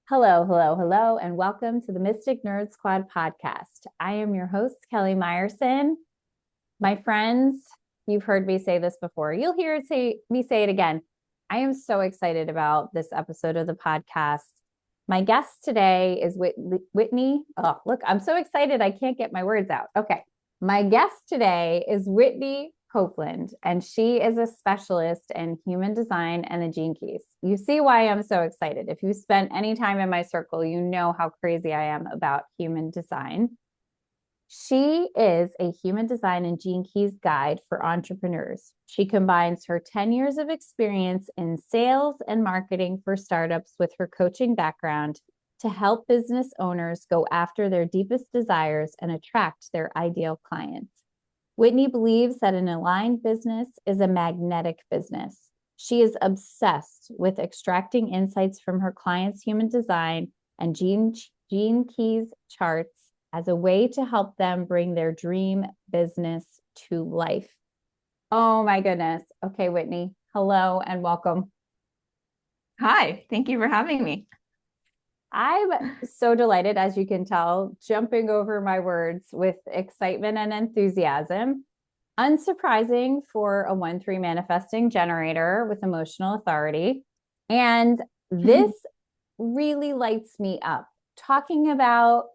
Hello, hello, hello, and welcome to the Mystic Nerd Squad podcast. I am your host, Kelly Meyerson. My friends, you've heard me say this before. You'll hear me say it again. I am so excited about this episode of the podcast. My guest today is Whitney. Oh, look, I'm so excited. I can't get my words out. Okay. My guest today is Whitney Coupland, and she is a specialist in human design and the Gene Keys. You see why I'm so excited. If you spent any time in my circle, you know how crazy I am about human design. She is a human design and Gene Keys guide for entrepreneurs. She combines her 10 years of experience in sales and marketing for startups with her coaching background to help business owners go after their deepest desires and attract their ideal clients. Whitney believes that an aligned business is a magnetic business. She is obsessed with extracting insights from her clients' human design and Gene Keys charts as a way to help them bring their dream business to life. Oh my goodness. Okay, Whitney, hello and welcome. Hi, thank you for having me. I'm so delighted, as you can tell, jumping over my words with excitement and enthusiasm. Unsurprising for a 1-3 manifesting generator with emotional authority. And this really lights me up. Talking about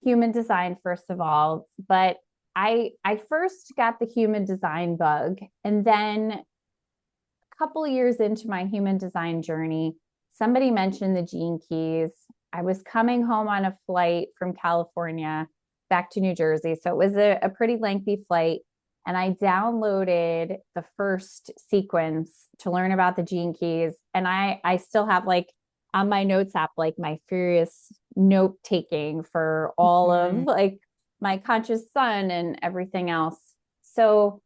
human design, first of all, but I first got the human design bug, and then a couple of years into my human design journey, somebody mentioned the Gene Keys. I was coming home on a flight from California back to New Jersey. So it was a pretty lengthy flight. And I downloaded the first sequence to learn about the Gene Keys. And I still have like on my notes app, like my furious note taking for all of like my conscious sun and everything else. So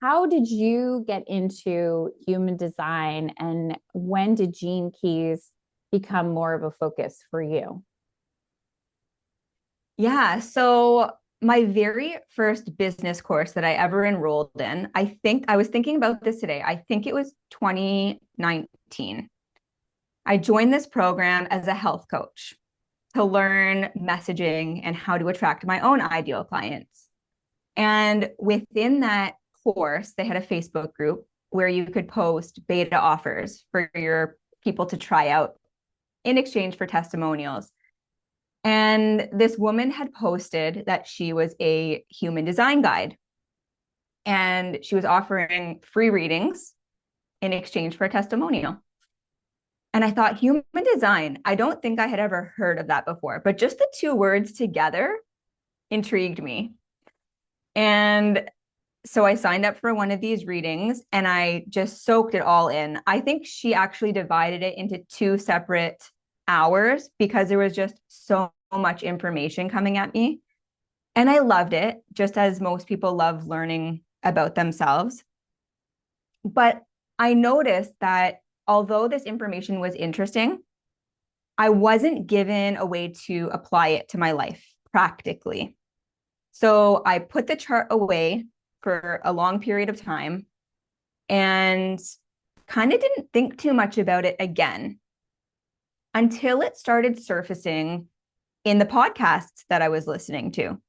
how did you get into human design and when did Gene Keys become more of a focus for you? Yeah, so my very first business course that I ever enrolled in, I was thinking about this today. I think it was 2019. I joined this program as a health coach to learn messaging and how to attract my own ideal clients. And within that course, they had a Facebook group where you could post beta offers for your people to try out in exchange for testimonials. And this woman had posted that she was a human design guide and she was offering free readings in exchange for a testimonial. And I thought, human design, I don't think I had ever heard of that before, but just the two words together intrigued me. And so I signed up for one of these readings and I just soaked it all in. I think she actually divided it into two separate hours because there was just so much information coming at me. And I loved it, just as most people love learning about themselves. But I noticed that although this information was interesting, I wasn't given a way to apply it to my life practically. So I put the chart away for a long period of time and kind of didn't think too much about it again until it started surfacing in the podcasts that I was listening to.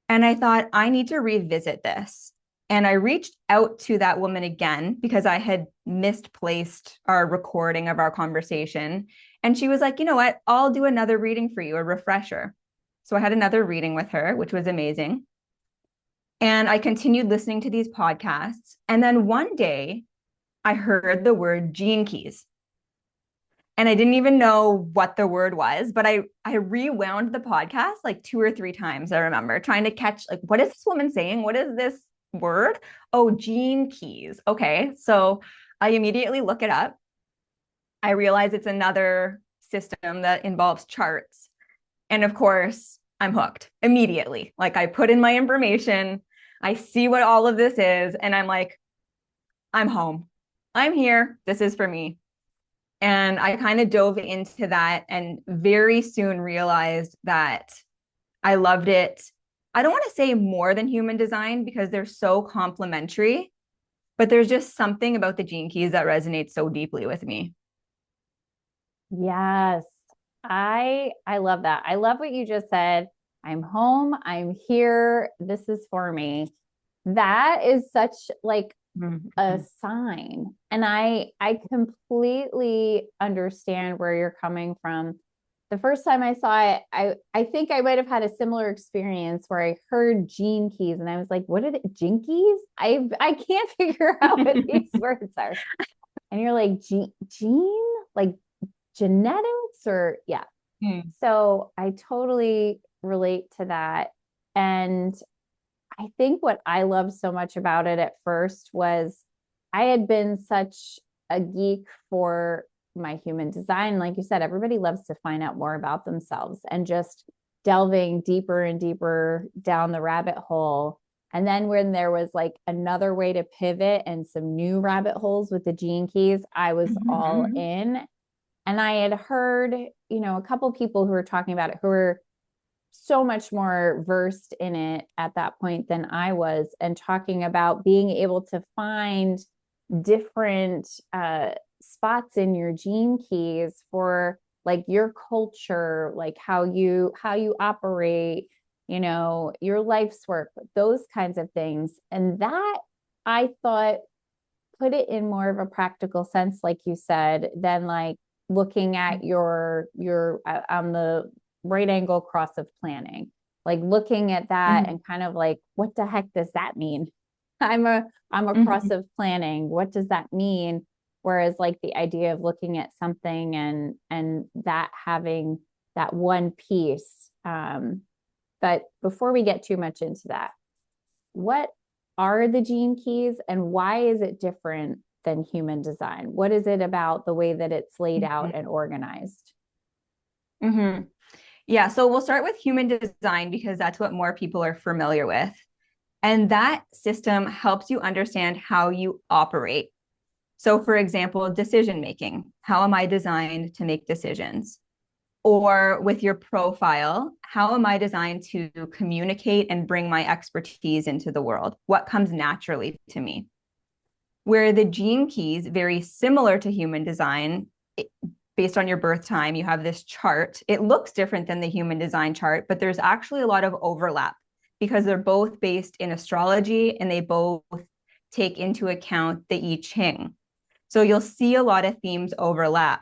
And I thought, I need to revisit this. And I reached out to that woman again because I had misplaced our recording of our conversation. And she was like, you know what? I'll do another reading for you, a refresher. So I had another reading with her, which was amazing. And I continued listening to these podcasts. And then one day I heard the word Gene Keys. And I didn't even know what the word was, but I rewound the podcast like 2 or 3 times, I remember, trying to catch like, what is this woman saying? What is this word? Oh, Gene Keys. Okay. So I immediately look it up. I realize it's another system that involves charts. And of course, I'm hooked immediately. Like I put in my information, I see what all of this is, and I'm like, I'm home. I'm here. This is for me. And I kind of dove into that and very soon realized that I loved it. I don't want to say more than human design because they're so complementary, but there's just something about the Gene Keys that resonates so deeply with me. Yes. I love that. I love what you just said. I'm home. I'm here. This is for me. That is such like a Mhm. sign. And I completely understand where you're coming from. The first time I saw it, I think I might have had a similar experience where I heard gene keys and I was like, what are the jinkies? I can't figure out what these words are. And you're like, gene, like genetics or yeah. Mm. So I totally relate to that. And I think what I loved so much about it at first was I had been such a geek for my human design. Like you said, everybody loves to find out more about themselves and just delving deeper and deeper down the rabbit hole. And then when there was like another way to pivot and some new rabbit holes with the gene keys, I was all Mhm. in. And I had heard, a couple people who were talking about it who were so much more versed in it at that point than I was, and talking about being able to find different spots in your gene keys for like your culture, like how you operate, your life's work, those kinds of things. And that I thought put it in more of a practical sense, like you said, than like looking at your on the right angle cross of planning, like looking at that Mhm. and kind of like, what the heck does that mean? I'm a cross Mhm. of planning. What does that mean? Whereas like the idea of looking at something and that having that one piece. But before we get too much into that, what are the gene keys and why is it different than human design? What is it about the way that it's laid out Mhm. and organized? Mhm. Yeah, so we'll start with human design because that's what more people are familiar with. And that system helps you understand how you operate. So, for example, decision making. How am I designed to make decisions? Or with your profile, how am I designed to communicate and bring my expertise into the world? What comes naturally to me? Where the gene keys, very similar to human design, based on your birth time, you have this chart. It looks different than the human design chart, but there's actually a lot of overlap because they're both based in astrology and they both take into account the I Ching. So you'll see a lot of themes overlap.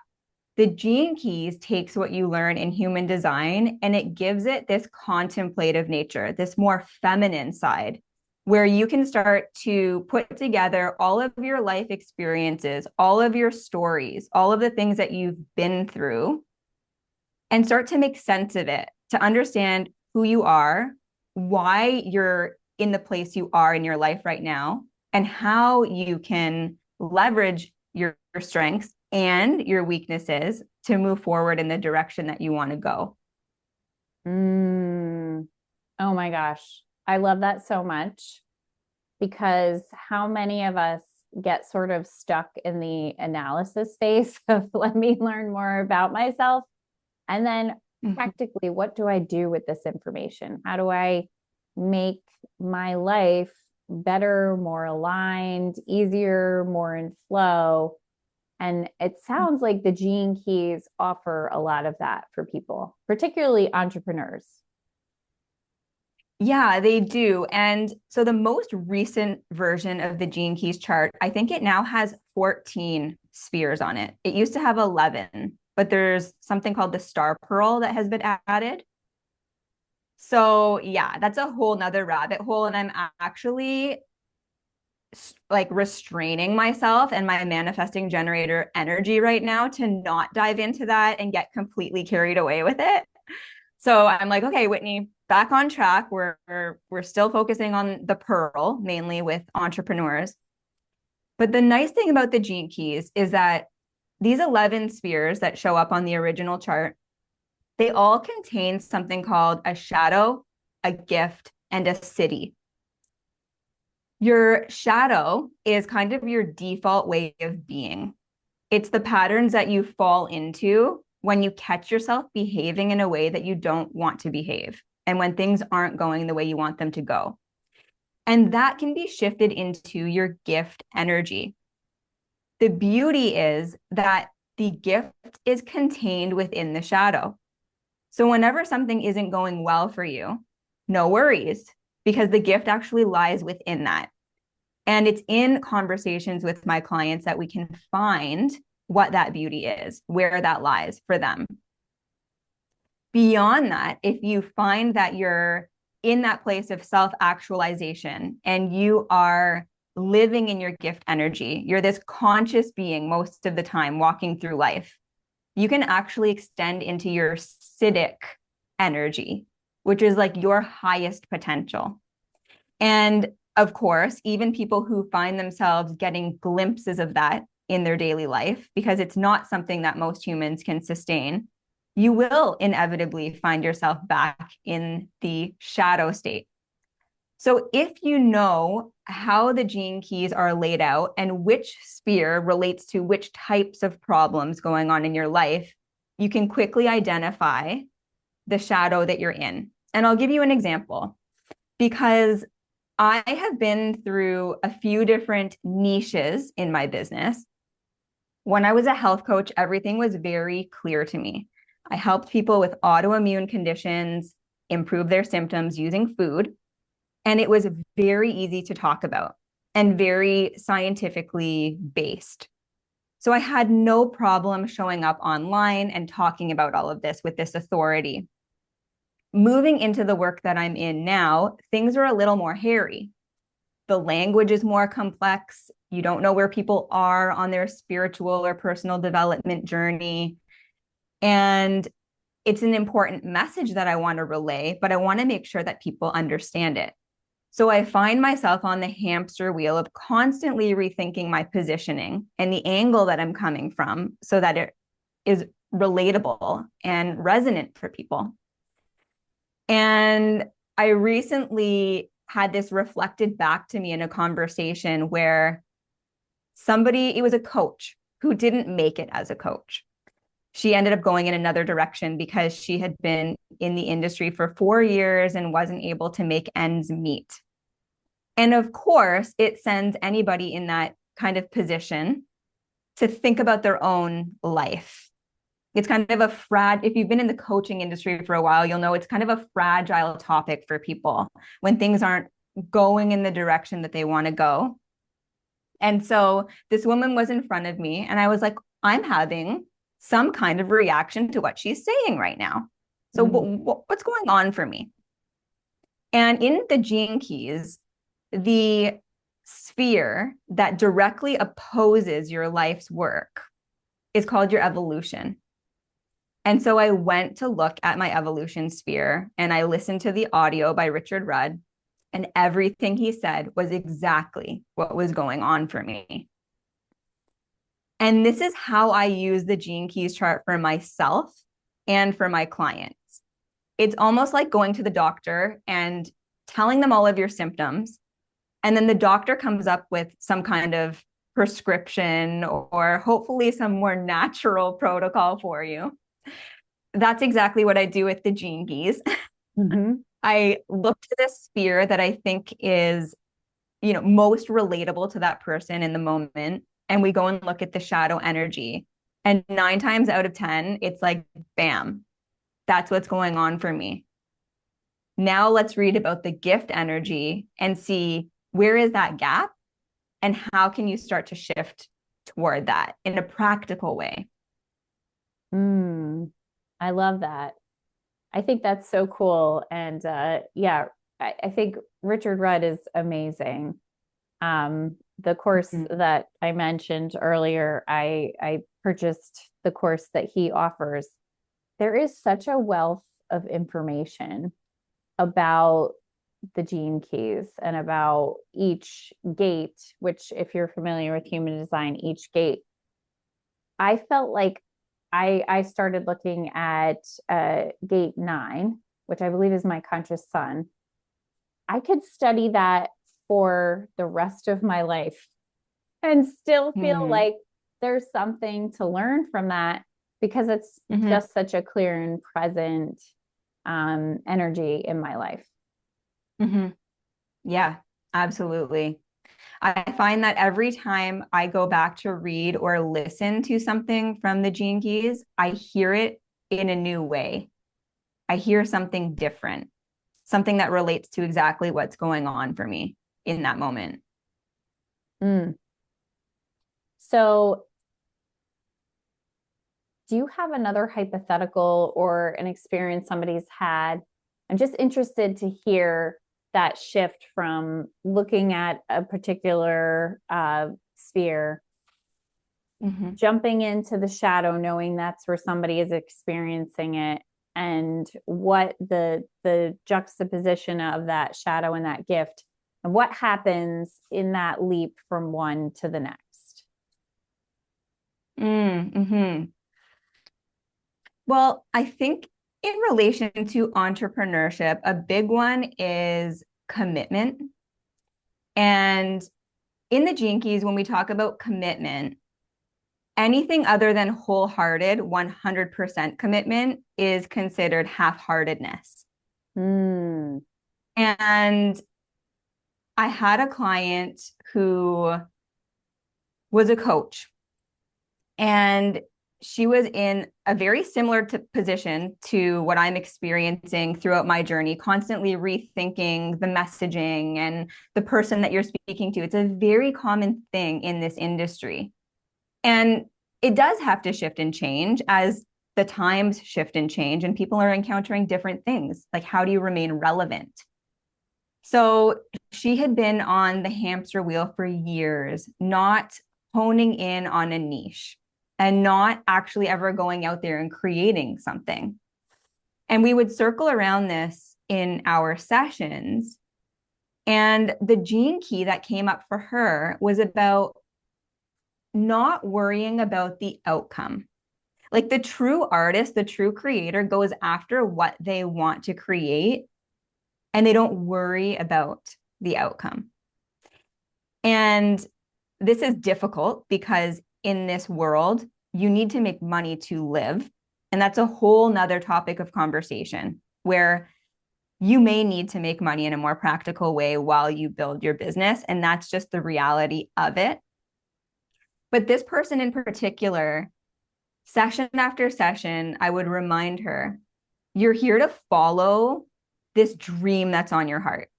The gene keys takes what you learn in human design and it gives it this contemplative nature, this more feminine side, where you can start to put together all of your life experiences, all of your stories, all of the things that you've been through, and start to make sense of it, to understand who you are, why you're in the place you are in your life right now, and how you can leverage your strengths and your weaknesses to move forward in the direction that you want to go. Mm, oh my gosh. I love that so much because how many of us get sort of stuck in the analysis phase of let me learn more about myself. And then Mm-hmm. practically, what do I do with this information? How do I make my life better, more aligned, easier, more in flow? And it sounds like the gene keys offer a lot of that for people, particularly entrepreneurs. Yeah, they do. And so the most recent version of the Gene Keys chart, I think it now has 14 spheres on it. It used to have 11, but there's something called the star pearl that has been added. So yeah, that's a whole nother rabbit hole. And I'm actually like restraining myself and my manifesting generator energy right now to not dive into that and get completely carried away with it. So I'm like, okay, Whitney, back on track. We're still focusing on the pearl, mainly with entrepreneurs. But the nice thing about the gene keys is that these 11 spheres that show up on the original chart, they all contain something called a shadow, a gift, and a siddhi. Your shadow is kind of your default way of being. It's the patterns that you fall into when you catch yourself behaving in a way that you don't want to behave and when things aren't going the way you want them to go. And that can be shifted into your gift energy. The beauty is that the gift is contained within the shadow. So whenever something isn't going well for you, no worries, because the gift actually lies within that. And it's in conversations with my clients that we can find what that beauty is, where that lies for them. Beyond that, if you find that you're in that place of self-actualization and you are living in your gift energy, you're this conscious being most of the time walking through life, you can actually extend into your Siddhic energy, which is like your highest potential. And of course, even people who find themselves getting glimpses of that in their daily life, because it's not something that most humans can sustain, you will inevitably find yourself back in the shadow state. So if you know how the gene keys are laid out and which sphere relates to which types of problems going on in your life, you can quickly identify the shadow that you're in. And I'll give you an example, because I have been through a few different niches in my business. When I was a health coach, everything was very clear to me. I helped people with autoimmune conditions improve their symptoms using food. And it was very easy to talk about and very scientifically based. So I had no problem showing up online and talking about all of this with this authority. Moving into the work that I'm in now, things are a little more hairy. The language is more complex. You don't know where people are on their spiritual or personal development journey. And it's an important message that I want to relay, but I want to make sure that people understand it. So I find myself on the hamster wheel of constantly rethinking my positioning and the angle that I'm coming from so that it is relatable and resonant for people. And I recently had this reflected back to me in a conversation where it was a coach who didn't make it as a coach. She ended up going in another direction because she had been in the industry for 4 years and wasn't able to make ends meet. And of course, it sends anybody in that kind of position to think about their own life. It's kind of if you've been in the coaching industry for a while, you'll know it's kind of a fragile topic for people when things aren't going in the direction that they want to go. And so this woman was in front of me and I was like, I'm having some kind of reaction to what she's saying right now. So what's going on for me? And in the gene keys, the sphere that directly opposes your life's work is called your evolution. And so I went to look at my evolution sphere and I listened to the audio by Richard Rudd, and everything he said was exactly what was going on for me. And this is how I use the gene keys chart for myself and for my clients. It's almost like going to the doctor and telling them all of your symptoms. And then the doctor comes up with some kind of prescription or hopefully some more natural protocol for you. That's exactly what I do with the gene keys. Mm-hmm. I look to this sphere that I think is, most relatable to that person in the moment. And we go and look at the shadow energy. And 9 times out of 10, it's like, bam, that's what's going on for me. Now let's read about the gift energy and see where is that gap and how can you start to shift toward that in a practical way. I love that. I think that's so cool. And yeah, I think Richard Rudd is amazing. The course that I mentioned earlier, I purchased the course that he offers. There is such a wealth of information about the gene keys and about each gate, which if you're familiar with human design, each gate, I felt like I started looking at gate 9, which I believe is my conscious sun. I could study that for the rest of my life and still feel like there's something to learn from that because it's just such a clear and present energy in my life. Yeah, absolutely. I find that every time I go back to read or listen to something from the Gene Keys, I hear it in a new way. I hear something different, something that relates to exactly what's going on for me in that moment. Mm. So, do you have another hypothetical or an experience somebody's had? I'm just interested to hear that shift from looking at a particular sphere, Mm-hmm. jumping into the shadow, knowing that's where somebody is experiencing it, and what the juxtaposition of that shadow and that gift, and what happens in that leap from one to the next. Mm-hmm. Well, I think in relation to entrepreneurship, a big one is commitment. And in the Gene Keys, when we talk about commitment, anything other than wholehearted, 100% commitment is considered half-heartedness. Mm. And I had a client who was a coach, and she was in a very similar position to what I'm experiencing throughout my journey, constantly rethinking the messaging and the person that you're speaking to. It's a very common thing in this industry. And it does have to shift and change as the times shift and change, and people are encountering different things. Like, how do you remain relevant? So she had been on the hamster wheel for years, not honing in on a niche and not actually ever going out there and creating something. And we would circle around this in our sessions. And the Gene Key that came up for her was about not worrying about the outcome. Like, the true artist, the true creator goes after what they want to create, and they don't worry about the outcome. And this is difficult because in this world, you need to make money to live. And that's a whole nother topic of conversation where you may need to make money in a more practical way while you build your business. And that's just the reality of it. But this person in particular, session after session, I would remind her, you're here to follow this dream that's on your heart,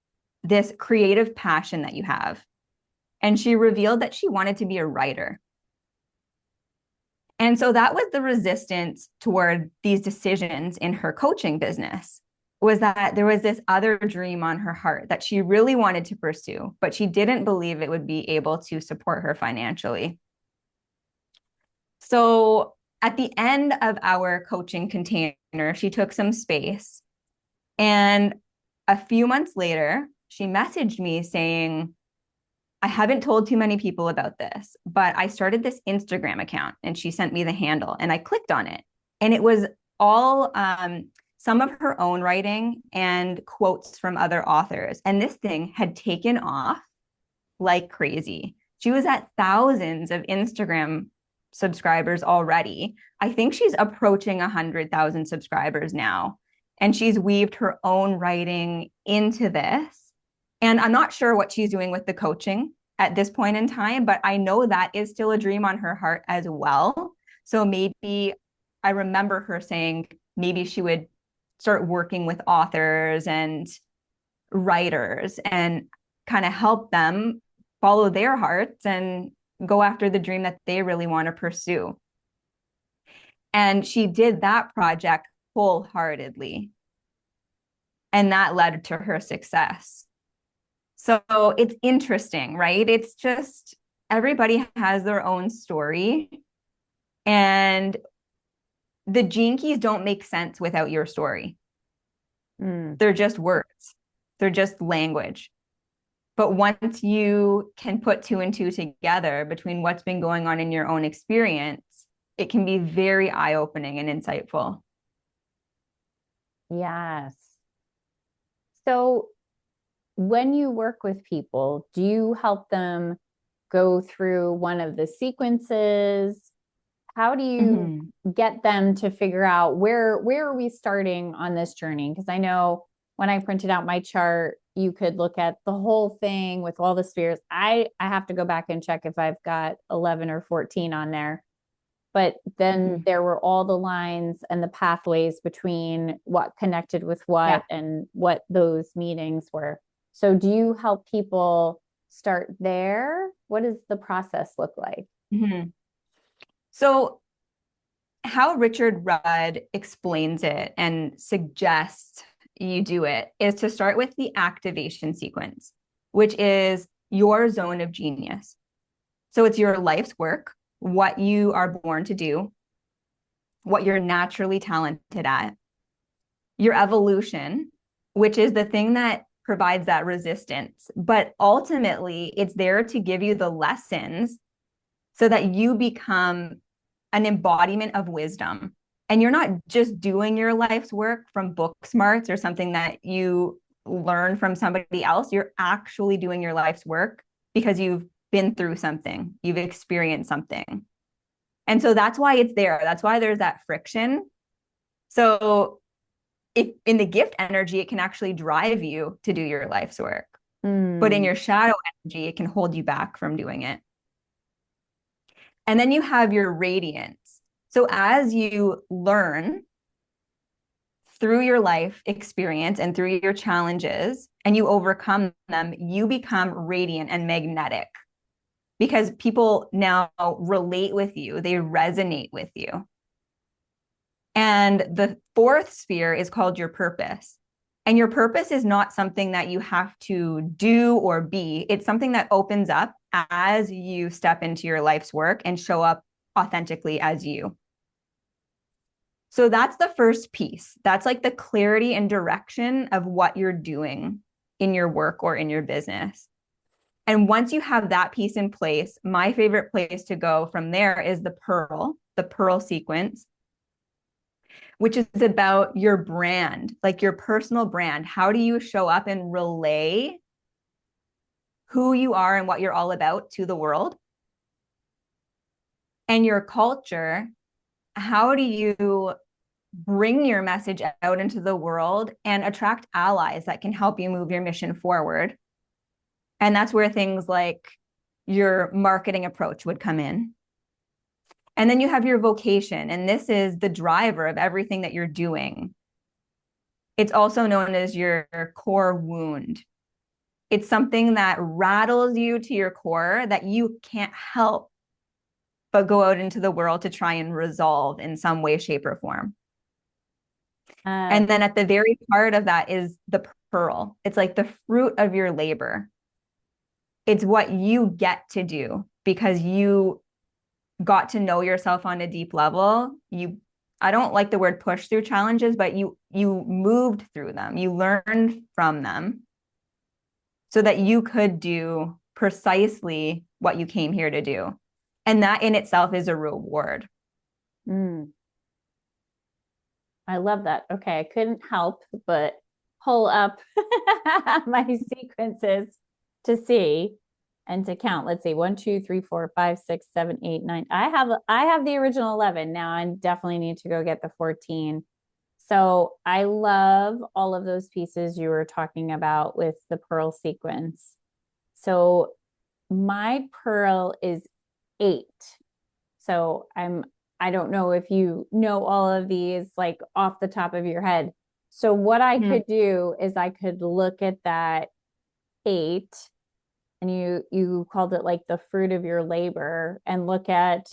this creative passion that you have. And she revealed that she wanted to be a writer. And so that was the resistance toward these decisions in her coaching business, was that there was this other dream on her heart that she really wanted to pursue, but she didn't believe it would be able to support her financially. So at the end of our coaching container, she took some space. And a few months later, she messaged me saying, I haven't told too many people about this, but I started this Instagram account, and she sent me the handle, and I clicked on it. And it was all some of her own writing and quotes from other authors. And this thing had taken off like crazy. She was at thousands of Instagram subscribers already. I think she's approaching 100,000 subscribers now. And she's weaved her own writing into this. And I'm not sure what she's doing with the coaching at this point in time, but I know that is still a dream on her heart as well. So maybe I remember her saying maybe she would start working with authors and writers and kind of help them follow their hearts and go after the dream that they really want to pursue. And she did that project wholeheartedly. And that led to her success. So it's interesting, right? It's just everybody has their own story. And the Gene Keys don't make sense without your story. They're just words, they're just language. But once you can put two and two together between what's been going on in your own experience, it can be very eye-opening and insightful. Yes. So when you work with people, do you help them go through one of the sequences? How do you get them to figure out where are we starting on this journey? Because I know when I printed out my chart, you could look at the whole thing with all the spheres. I have to go back and check if I've got 11 or 14 on there. But then there were all the lines and the pathways between what connected with what and what those meetings were. So do you help people start there? What does the process look like? Mm-hmm. So how Richard Rudd explains it and suggests you do it is to start with the activation sequence, which is your zone of genius. So it's your life's work, what you are born to do, what you're naturally talented at, your evolution, which is the thing that provides that resistance. But ultimately, it's there to give you the lessons so that you become an embodiment of wisdom. And you're not just doing your life's work from book smarts or something that you learn from somebody else. You're actually doing your life's work because you've been through something, you've experienced something. And so that's why it's there. That's why there's that friction. So if in the gift energy, it can actually drive you to do your life's work. But in your shadow energy, it can hold you back from doing it. And then you have your radiance. So as you learn through your life experience and through your challenges and you overcome them, you become radiant and magnetic because people now relate with you. They resonate with you. And the fourth sphere is called your purpose. And your purpose is not something that you have to do or be. It's something that opens up as you step into your life's work and show up authentically as you. So that's the first piece. That's like the clarity and direction of what you're doing in your work or in your business. And once you have that piece in place, my favorite place to go from there is the pearl sequence, which is about your brand, like your personal brand. How do you show up and relay who you are and what you're all about to the world? And your culture, how do you bring your message out into the world and attract allies that can help you move your mission forward? And that's where things like your marketing approach would come in. And then you have your vocation, and this is the driver of everything that you're doing. It's also known as your core wound. It's something that rattles you to your core that you can't help but go out into the world to try and resolve in some way, shape, or form. And then at the very heart of that is the pearl. It's like the fruit of your labor. It's what you get to do because you got to know yourself on a deep level. I don't like the word push through challenges, but you moved through them. You learned from them so that you could do precisely what you came here to do. And that in itself is a reward. I love that. Okay. I couldn't help but pull up my sequences to see and to count. Let's see, 1, 2, 3, 4, 5, 6, 7, 8, 9. I have the original 11. Now I definitely need to go get the 14. So I love all of those pieces you were talking about with the pearl sequence. So my pearl is 8. So I don't know if you know all of these like off the top of your head. So what I could do is I could look at that 8, and you called it like the fruit of your labor, and look at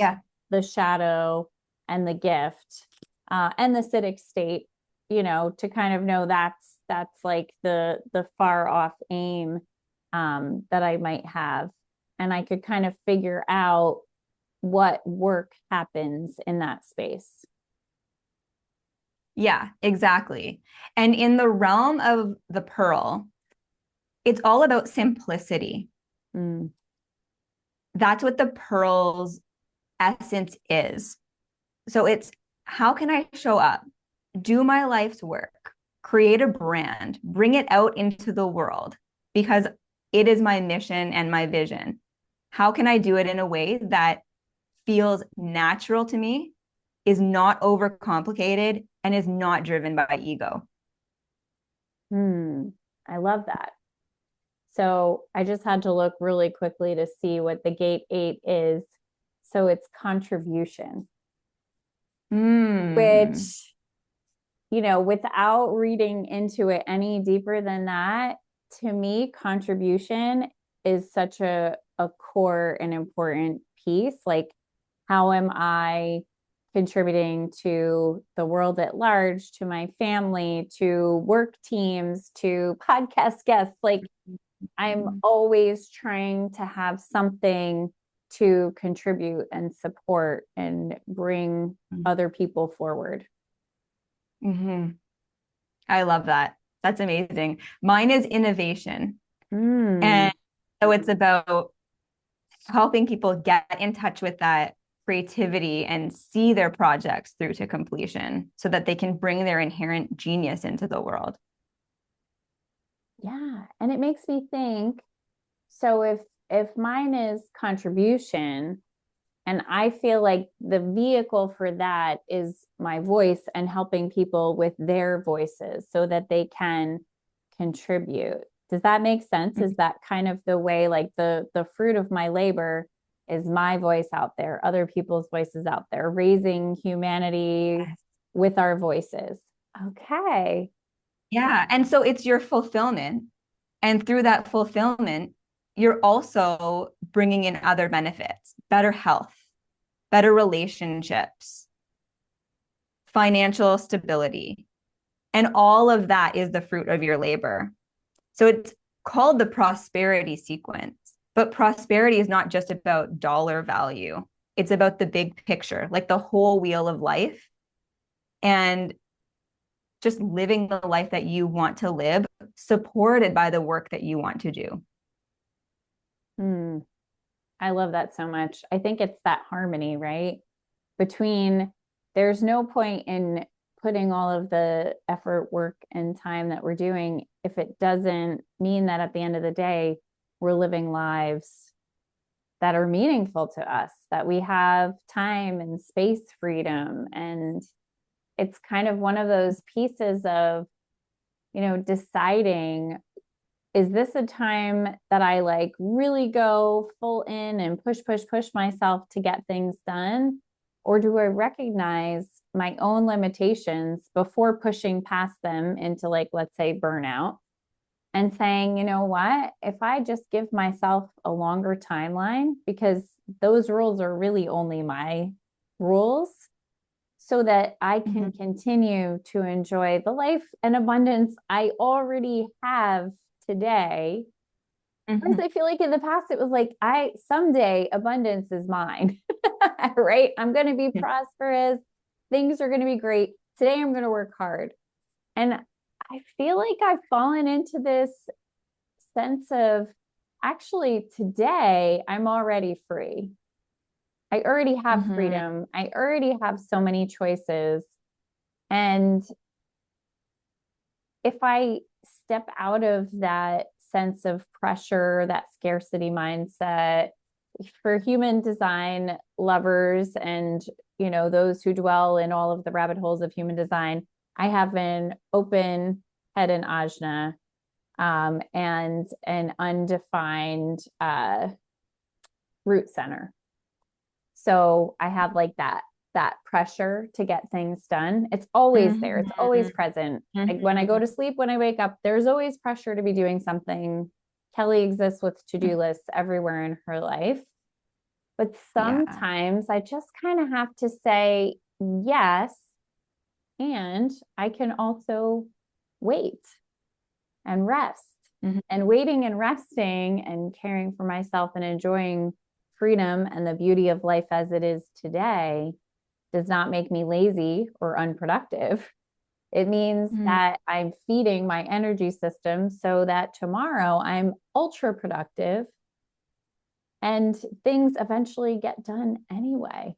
the shadow and the gift and the Siddhic state, to kind of know that's like the far off aim that I might have. And I could kind of figure out what work happens in that space. Yeah, exactly. And in the realm of the pearl, it's all about simplicity. That's what the pearl's essence is. So it's how can I show up, do my life's work, create a brand, bring it out into the world because it is my mission and my vision. How can I do it in a way that feels natural to me, is not overcomplicated, and is not driven by ego? I love that. So I just had to look really quickly to see what the gate 8 is. So it's contribution, Mm. which, without reading into it any deeper than that, to me, contribution is such a core and important piece. Like, how am I contributing to the world at large, to my family, to work teams, to podcast guests? Like, I'm always trying to have something to contribute and support and bring other people forward. Mm-hmm. I love that. That's amazing. Mine is innovation. Mm, And so it's about helping people get in touch with that creativity and see their projects through to completion so that they can bring their inherent genius into the world. yeah. And it makes me think, so if mine is contribution, and I feel like the vehicle for that is my voice and helping people with their voices so that they can contribute. Does that make sense? Is that kind of the way, like the fruit of my labor is my voice out there, other people's voices out there, raising humanity with our voices. Okay. Yeah. And so it's your fulfillment. And through that fulfillment, you're also bringing in other benefits, better health, better relationships, financial stability. And all of that is the fruit of your labor. So it's called the prosperity sequence. But prosperity is not just about dollar value, it's about the big picture, like the whole wheel of life. And just living the life that you want to live, supported by the work that you want to do. Hmm. I love that so much. I think it's that harmony, right? Between there's no point in putting all of the effort, work, and time that we're doing if it doesn't mean that at the end of the day, we're living lives that are meaningful to us, that we have time and space freedom. And it's kind of one of those pieces of, deciding, is this a time that I like really go full in and push myself to get things done? Or do I recognize my own limitations before pushing past them into, like, let's say, burnout, and saying, you know what, if I just give myself a longer timeline, because those rules are really only my rules, so that I can continue to enjoy the life and abundance I already have today. Whereas I feel like in the past, it was like, someday abundance is mine, right? I'm going to be prosperous. Things are going to be great. Today, I'm going to work hard. And I feel like I've fallen into this sense of, actually, today, I'm already free. I already have freedom. I already have so many choices. And if I step out of that sense of pressure, that scarcity mindset, for human design lovers and, those who dwell in all of the rabbit holes of human design, I have an open head and ajna, and an undefined root center. So I have like that pressure to get things done. It's always there. It's always present. Like when I go to sleep, when I wake up, there's always pressure to be doing something. Kelly exists with to-do lists everywhere in her life. But sometimes I just kind of have to say yes, and I can also wait and rest. And waiting and resting and caring for myself and enjoying freedom and the beauty of life as it is today does not make me lazy or unproductive. It means that I'm feeding my energy system so that tomorrow I'm ultra productive and things eventually get done anyway.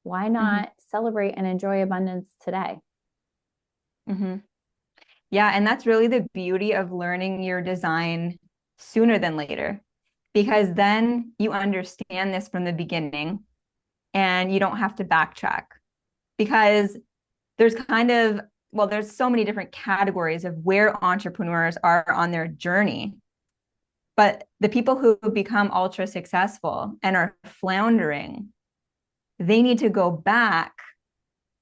Why not celebrate and enjoy abundance today? Yeah, and that's really the beauty of learning your design sooner than later, because then you understand this from the beginning and you don't have to backtrack. Because there's there's so many different categories of where entrepreneurs are on their journey. But the people who become ultra successful and are floundering, they need to go back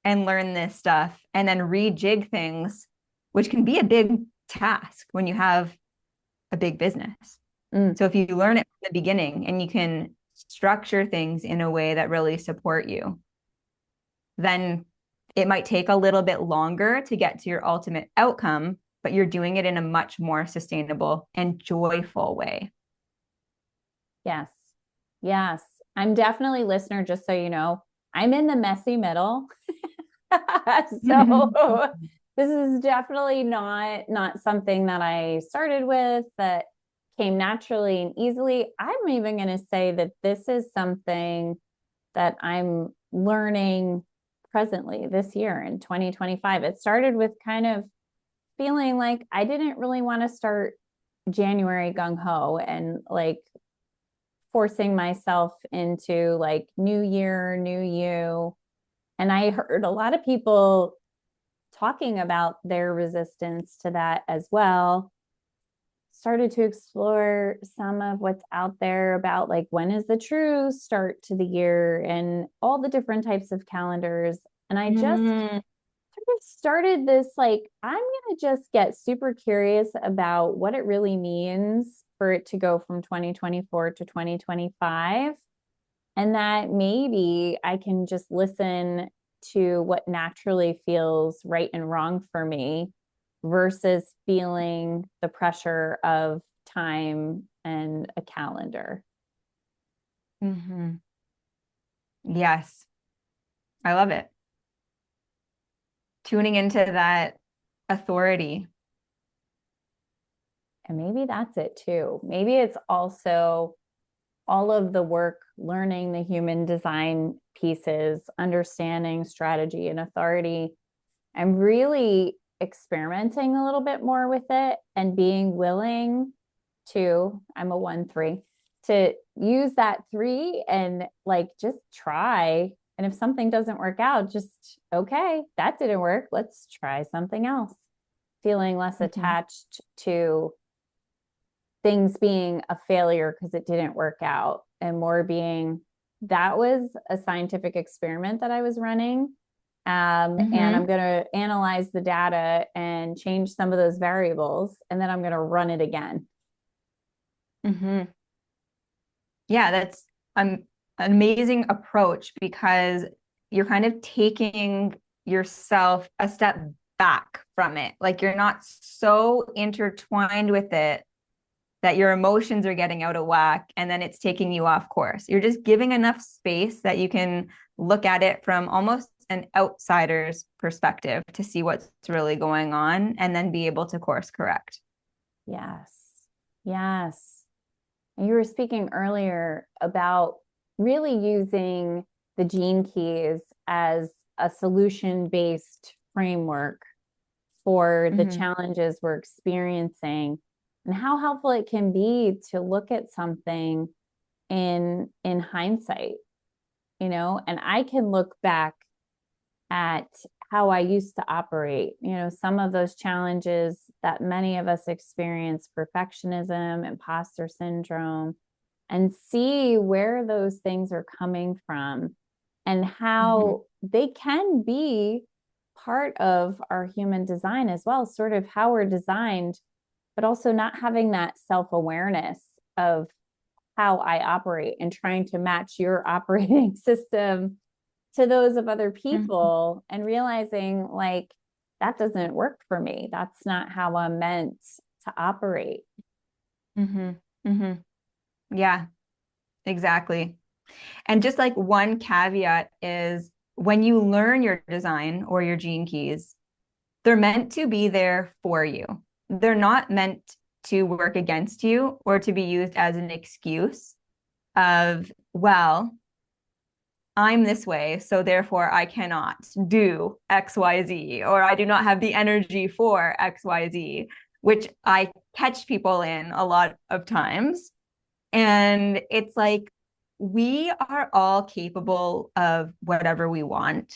and learn this stuff and then rejig things, which can be a big task when you have a big business. So if you learn it from the beginning and you can structure things in a way that really support you, then it might take a little bit longer to get to your ultimate outcome, but you're doing it in a much more sustainable and joyful way. Yes. Yes. I'm definitely listener, just so you know. I'm in the messy middle. So this is definitely not something that I started with that came naturally and easily. I'm even going to say that this is something that I'm learning presently this year in 2025. It started with kind of feeling like I didn't really want to start January gung ho and like forcing myself into like new year, new you. And I heard a lot of people talking about their resistance to that as well. Started to explore some of what's out there about like when is the true start to the year and all the different types of calendars. And I just started this like, I'm going to just get super curious about what it really means for it to go from 2024 to 2025. And that maybe I can just listen to what naturally feels right and wrong for me versus feeling the pressure of time and a calendar. Yes, I love it. Tuning into that authority. And maybe that's it too. Maybe it's also all of the work, learning the human design pieces, understanding strategy and authority. I'm really experimenting a little bit more with it and being willing to, I'm a 1-3, to use that 3 and like just try. And if something doesn't work out, just, okay, that didn't work. Let's try something else. Feeling less attached to things being a failure because it didn't work out and more being, that was a scientific experiment that I was running. And I'm going to analyze the data and change some of those variables. And then I'm going to run it again. Yeah, that's an amazing approach because you're kind of taking yourself a step back from it. Like you're not so intertwined with it that your emotions are getting out of whack and then it's taking you off course. You're just giving enough space that you can look at it from almost an outsider's perspective to see what's really going on and then be able to course correct. Yes. Yes. And you were speaking earlier about really using the gene keys as a solution-based framework for the challenges we're experiencing and how helpful it can be to look at something in hindsight, you know, and I can look back at how I used to operate, you know, some of those challenges that many of us experience, perfectionism, imposter syndrome, and see where those things are coming from and how they can be part of our human design as well, sort of how we're designed, but also not having that self-awareness of how I operate and trying to match your operating system to those of other people and realizing like that doesn't work for me. That's not how I'm meant to operate. Yeah, exactly. And just like one caveat is when you learn your design or your gene keys, they're meant to be there for you. They're not meant to work against you or to be used as an excuse of, well, I'm this way, so therefore I cannot do XYZ, or I do not have the energy for XYZ, which I catch people in a lot of times. And it's like, we are all capable of whatever we want,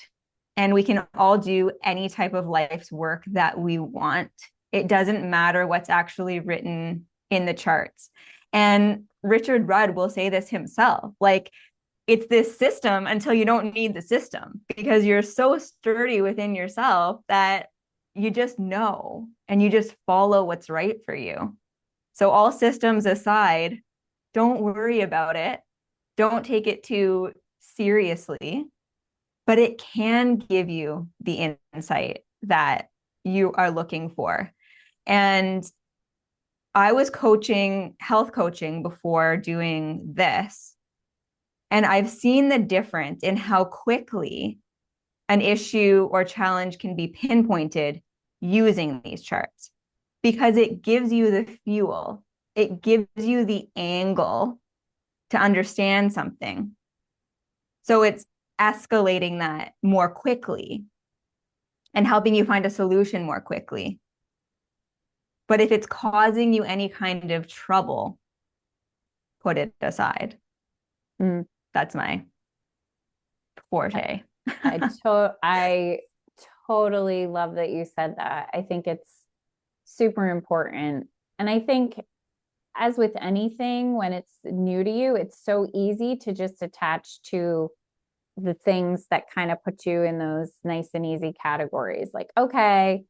and we can all do any type of life's work that we want. It doesn't matter what's actually written in the charts. And Richard Rudd will say this himself, like, it's this system until you don't need the system, because you're so sturdy within yourself that you just know and you just follow what's right for you. So all systems aside, don't worry about it. Don't take it too seriously, but it can give you the insight that you are looking for. And I was health coaching before doing this. And I've seen the difference in how quickly an issue or challenge can be pinpointed using these charts, because it gives you the fuel, it gives you the angle to understand something. So it's escalating that more quickly and helping you find a solution more quickly. But if it's causing you any kind of trouble, put it aside. That's my forte. I totally love that you said that. I think it's super important. And I think, as with anything, when it's new to you, it's so easy to just attach to the things that kind of put you in those nice and easy categories. Like, okay,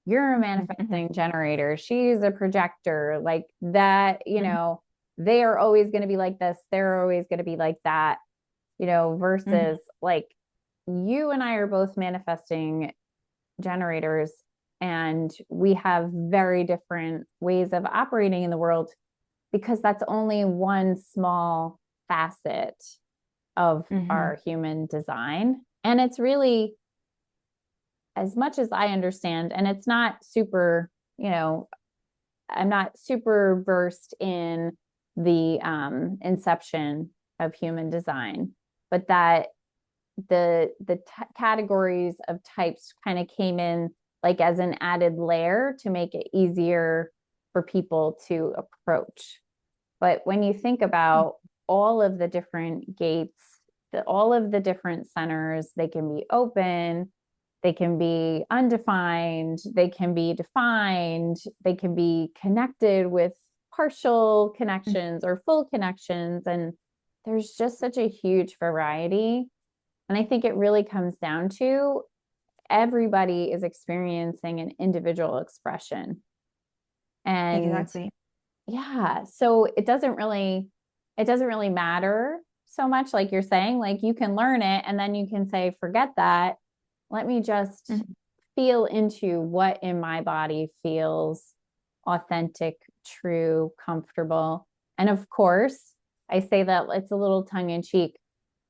you're a manifesting generator, she's a projector, like that, they are always going to be like this, they're always going to be like that, versus like, you and I are both manifesting generators, and we have very different ways of operating in the world, because that's only one small facet of our human design. And it's really, as much as I understand, and it's not super, I'm not super versed in the inception of human design, but that the categories of types kind of came in like as an added layer to make it easier for people to approach. But when you think about all of the different gates, all of the different centers, they can be open, they can be undefined, they can be defined, they can be connected with partial connections or full connections. And there's just such a huge variety. And I think it really comes down to, everybody is experiencing an individual expression. And exactly. Yeah. So it doesn't really matter so much, like you're saying, like you can learn it and then you can say, forget that. Let me just feel into what in my body feels authentic, true, comfortable. And of course, I say that it's a little tongue in cheek,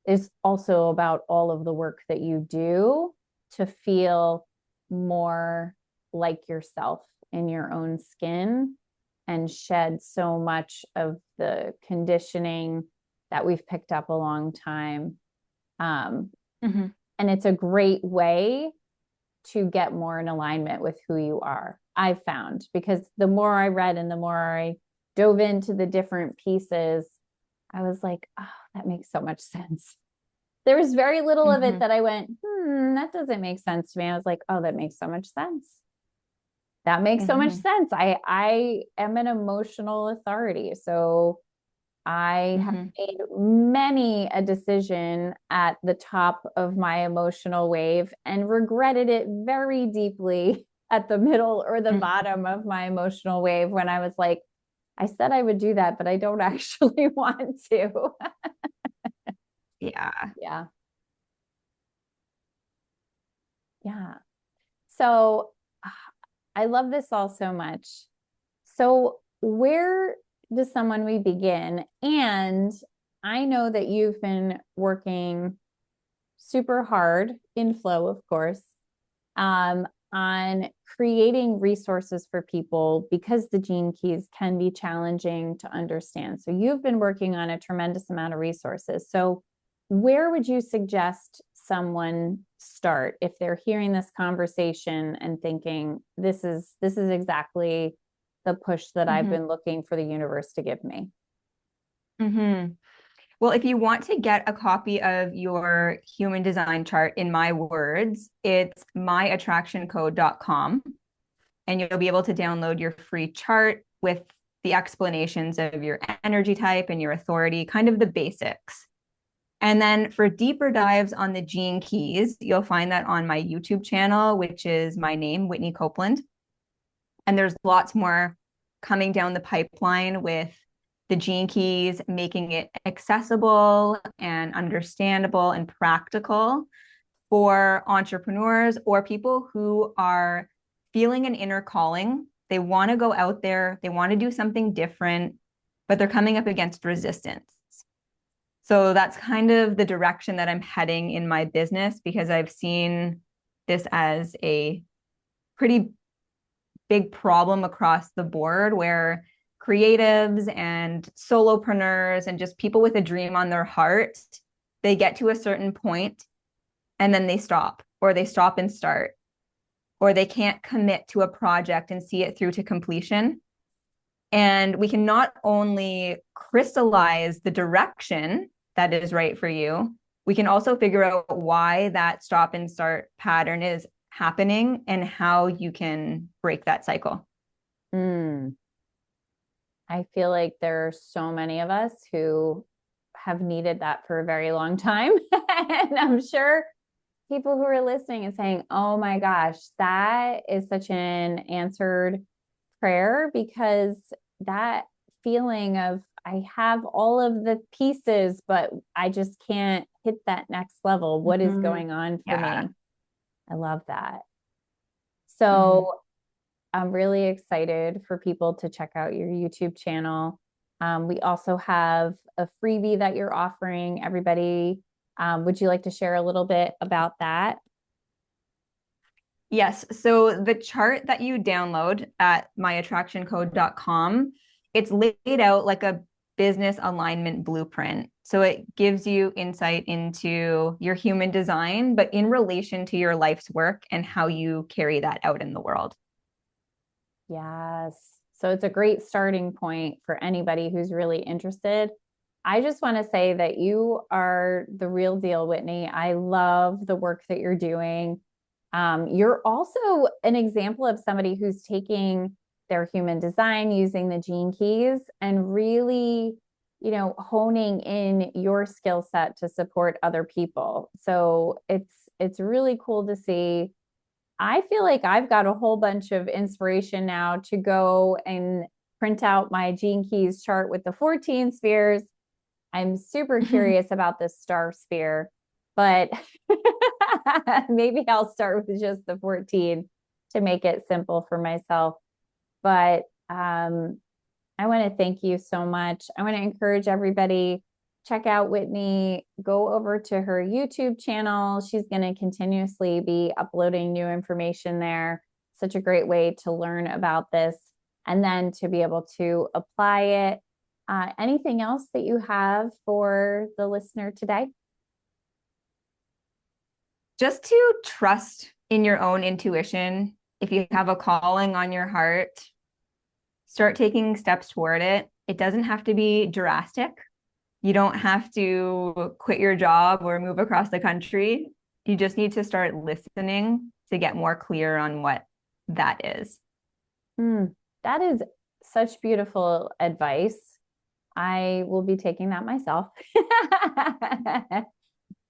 is also about all of the work that you do to feel more like yourself in your own skin, and shed so much of the conditioning that we've picked up a long time. And it's a great way to get more in alignment with who you are, I've found, because the more I read and the more I dove into the different pieces, I was like, oh, that makes so much sense. There was very little of it that I went, that doesn't make sense to me. I was like, oh, that makes so much sense. That makes so much sense. I am an emotional authority. So I have made many a decision at the top of my emotional wave and regretted it very deeply at the middle or the bottom of my emotional wave, when I was like, I said I would do that, but I don't actually want to. Yeah. So I love this all so much. So where does someone we begin? And I know that you've been working super hard in flow, of course, on creating resources for people, because the gene keys can be challenging to understand. So you've been working on a tremendous amount of resources. So where would you suggest someone start if they're hearing this conversation and thinking, this is exactly the push that I've been looking for the universe to give me? Well, if you want to get a copy of your human design chart in my words, it's myattractioncode.com, and you'll be able to download your free chart with the explanations of your energy type and your authority, kind of the basics. And then for deeper dives on the gene keys, you'll find that on my YouTube channel, which is my name, Whitney Coupland. And there's lots more coming down the pipeline with the gene keys, making it accessible and understandable and practical for entrepreneurs or people who are feeling an inner calling. They want to go out there, they want to do something different, but they're coming up against resistance. So that's kind of the direction that I'm heading in my business, because I've seen this as a pretty big problem across the board, where creatives and solopreneurs and just people with a dream on their heart, they get to a certain point and then they stop, or they stop and start, or they can't commit to a project and see it through to completion. And we can not only crystallize the direction that is right for you, we can also figure out why that stop and start pattern is happening and how you can break that cycle. I feel like there are so many of us who have needed that for a very long time. And I'm sure people who are listening and saying, oh my gosh, that is such an answered prayer, because that feeling of I have all of the pieces, but I just can't hit that next level. What is going on for me? I love that. So I'm really excited for people to check out your YouTube channel. We also have a freebie that you're offering everybody. Would you like to share a little bit about that? Yes. So the chart that you download at myattractioncode.com, it's laid out like a business alignment blueprint. So it gives you insight into your human design, but in relation to your life's work and how you carry that out in the world. Yes. So it's a great starting point for anybody who's really interested. I just want to say that you are the real deal, Whitney. I love the work that you're doing. You're also an example of somebody who's taking their human design, using the gene keys, and really, honing in your skill set to support other people. So it's really cool to see. I feel like I've got a whole bunch of inspiration now to go and print out my gene keys chart with the 14 spheres. I'm super curious about this star sphere, but maybe I'll start with just the 14 to make it simple for myself. But I want to thank you so much. I want to encourage everybody, check out Whitney, go over to her YouTube channel. She's going to continuously be uploading new information there. Such a great way to learn about this and then to be able to apply it. Anything else that you have for the listener today? Just to trust in your own intuition. If you have a calling on your heart, start taking steps toward it. It doesn't have to be drastic. You don't have to quit your job or move across the country. You just need to start listening to get more clear on what that is. That is such beautiful advice. I will be taking that myself.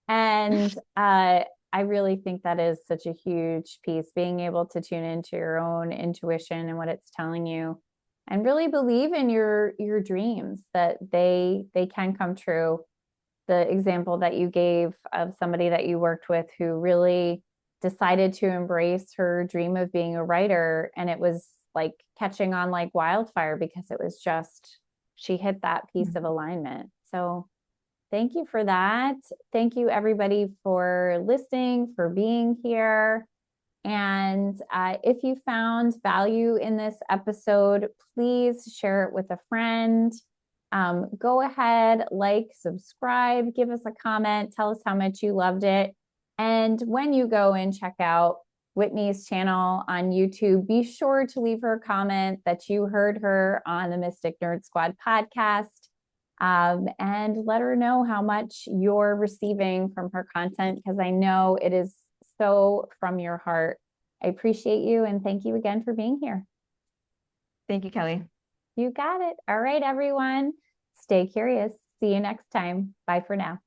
And I really think that is such a huge piece, being able to tune into your own intuition and what it's telling you, and really believe in your dreams, that they can come true. The example that you gave of somebody that you worked with who really decided to embrace her dream of being a writer, and it was like catching on like wildfire because it was just, she hit that piece of alignment. So thank you for that. Thank you, everybody, for listening, for being here. And if you found value in this episode, please share it with a friend. Go ahead, like, subscribe, give us a comment, tell us how much you loved it. And when you go and check out Whitney's channel on YouTube, be sure to leave her a comment that you heard her on the Mystic Nerd Squad podcast. And let her know how much you're receiving from her content, because I know it is so from your heart. I appreciate you, and thank you again for being here. Thank you, Kelly. You got it. All right, everyone. Stay curious. See you next time. Bye for now.